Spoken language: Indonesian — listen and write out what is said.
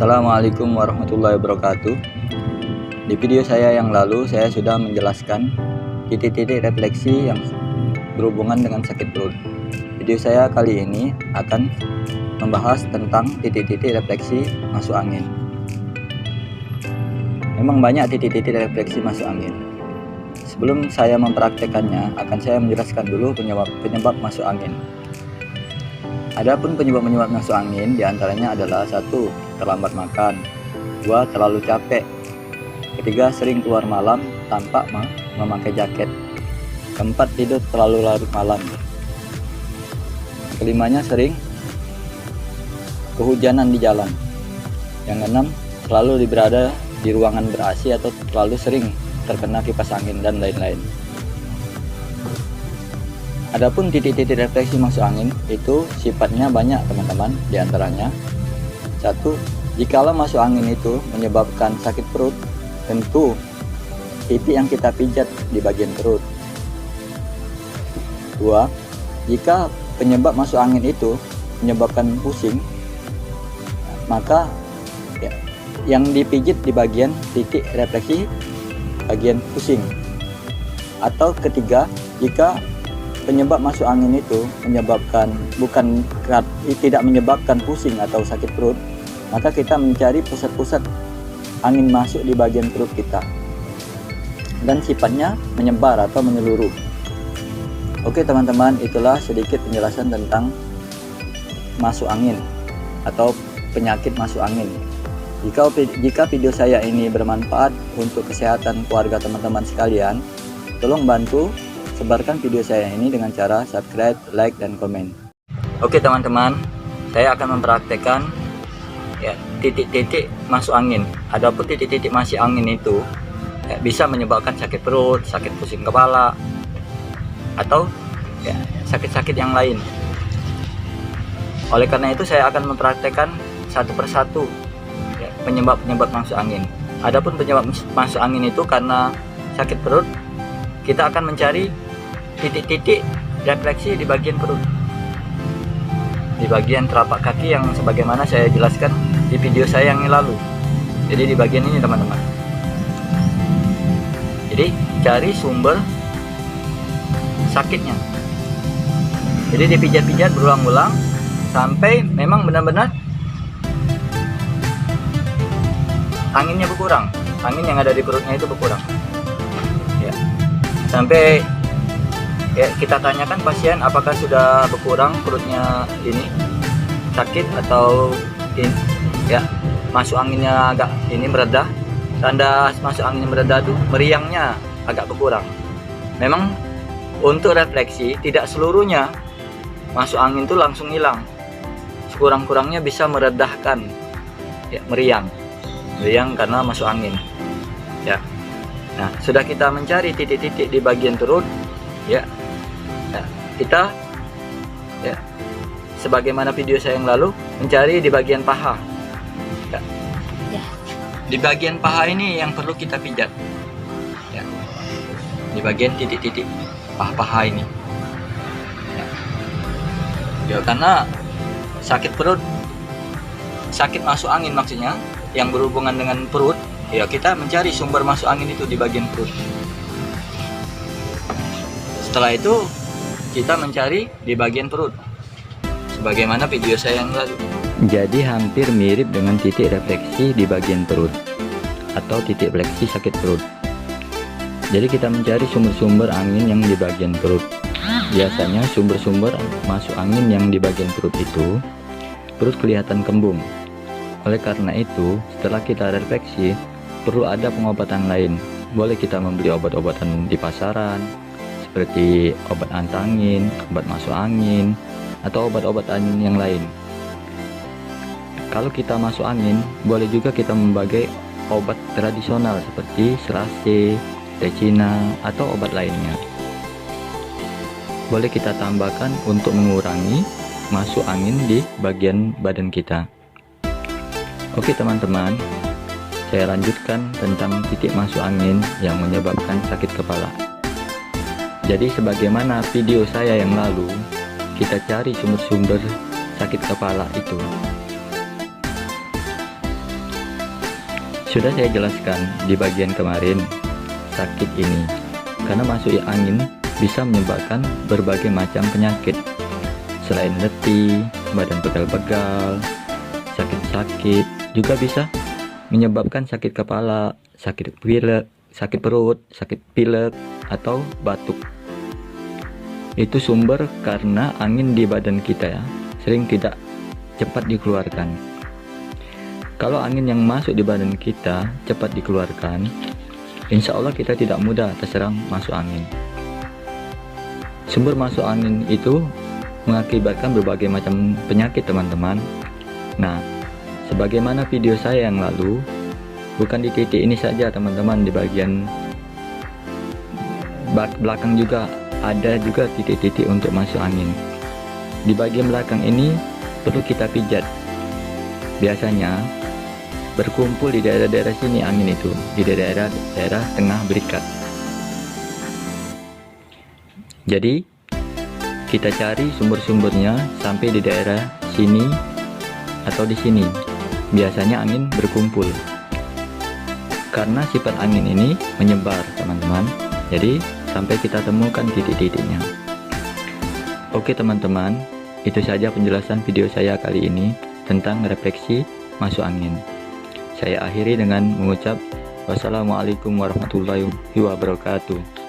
Assalamualaikum warahmatullahi wabarakatuh. Di video saya yang lalu saya sudah menjelaskan titik-titik refleksi yang berhubungan dengan sakit perut. Video saya kali ini akan membahas tentang titik-titik refleksi masuk angin. Memang banyak titik-titik refleksi masuk angin. Sebelum saya mempraktekannya, akan saya menjelaskan dulu penyebab masuk angin. Adapun penyebab masuk angin diantaranya adalah 1. Terlambat makan, 2. Terlalu capek, 3. Sering keluar malam tanpa memakai jaket, 4. Tidur terlalu larut malam, kelimanya sering kehujanan di jalan, yang keenam selalu berada di ruangan ber-AC atau terlalu sering terkena kipas angin dan lain-lain. Adapun titik-titik refleksi masuk angin itu sifatnya banyak teman-teman, diantaranya 1. Jikalau masuk angin itu menyebabkan sakit perut, tentu titik yang kita pijat di bagian perut. 2. Jika penyebab masuk angin itu menyebabkan pusing, maka yang dipijit di bagian titik refleksi bagian pusing. Atau ketiga, jika penyebab masuk angin itu tidak menyebabkan pusing atau sakit perut, maka kita mencari pusat-pusat angin masuk di bagian perut kita dan sifatnya menyebar atau menyeluruh. Oke teman-teman, itulah sedikit penjelasan tentang masuk angin atau penyakit masuk angin. Jika video saya ini bermanfaat untuk kesehatan keluarga teman-teman sekalian, tolong bantu sebarkan video saya ini dengan cara subscribe, like, dan komen. Oke teman-teman, saya akan mempraktekkan titik-titik masuk angin. Adapun titik-titik masuk angin itu bisa menyebabkan sakit perut, sakit pusing kepala, atau sakit-sakit yang lain. Oleh karena itu saya akan mempraktekkan satu persatu penyebab-penyebab masuk angin. Adapun penyebab masuk angin itu karena sakit perut, kita akan mencari titik-titik refleksi di bagian perut, di bagian telapak kaki yang sebagaimana saya jelaskan di video saya yang lalu. Jadi di bagian ini teman-teman. Jadi cari sumber sakitnya. Jadi dipijat-pijat berulang-ulang sampai memang benar-benar anginnya berkurang, angin yang ada di perutnya itu berkurang. Sampai kita tanyakan pasien apakah sudah berkurang perutnya ini sakit atau masuk anginnya agak meredah. Tanda masuk anginnya meredah tuh meriangnya agak berkurang. Memang untuk refleksi tidak seluruhnya masuk angin tuh langsung hilang, sekurang-kurangnya bisa meredahkan meriang karena masuk angin. Nah, sudah kita mencari titik-titik di bagian perut, kita sebagaimana video saya yang lalu mencari di bagian paha. Di bagian paha ini yang perlu kita pijat, di bagian titik-titik paha ini. Karena sakit perut, sakit masuk angin maksudnya yang berhubungan dengan perut, kita mencari sumber masuk angin itu di bagian perut. Setelah itu kita mencari di bagian perut sebagaimana video saya yang lalu. Jadi hampir mirip dengan titik refleksi di bagian perut atau titik refleksi sakit perut. Jadi kita mencari sumber-sumber angin yang di bagian perut. Biasanya sumber-sumber masuk angin yang di bagian perut itu perut kelihatan kembung. Oleh karena itu, setelah kita refleksi, perlu ada pengobatan lain. Boleh kita membeli obat-obatan di pasaran seperti obat antangin, obat masuk angin, atau obat-obatan yang lain. Kalau kita masuk angin, boleh juga kita memakai obat tradisional seperti serase, recina, atau obat lainnya. Boleh kita tambahkan untuk mengurangi masuk angin di bagian badan kita. Oke teman-teman, saya lanjutkan tentang titik masuk angin yang menyebabkan sakit kepala. Jadi sebagaimana video saya yang lalu, kita cari sumber-sumber sakit kepala itu. Sudah saya jelaskan di bagian kemarin, sakit ini karena masuk angin bisa menyebabkan berbagai macam penyakit. Selain letih, badan pegal-pegal, sakit-sakit, juga bisa menyebabkan sakit kepala, sakit pilek, sakit perut, sakit pilek, atau batuk. Itu sumber karena angin di badan kita ya, sering tidak cepat dikeluarkan. Kalau angin yang masuk di badan kita cepat dikeluarkan, insya Allah kita tidak mudah terserang masuk angin. Sumber masuk angin itu mengakibatkan berbagai macam penyakit teman-teman. Nah, sebagaimana video saya yang lalu, bukan di titik ini saja teman-teman, di bagian belakang juga ada juga titik-titik untuk masuk angin. Di bagian belakang ini perlu kita pijat. Biasanya berkumpul di daerah-daerah sini angin itu, di daerah tengah berikat. Jadi kita cari sumber-sumbernya sampai di daerah sini atau di sini. Biasanya angin berkumpul. Karena sifat angin ini menyebar teman-teman. Jadi sampai kita temukan titik-titiknya. Oke teman-teman, itu saja penjelasan video saya kali ini tentang refleksi masuk angin. Saya akhiri dengan mengucap wassalamualaikum warahmatullahi wabarakatuh.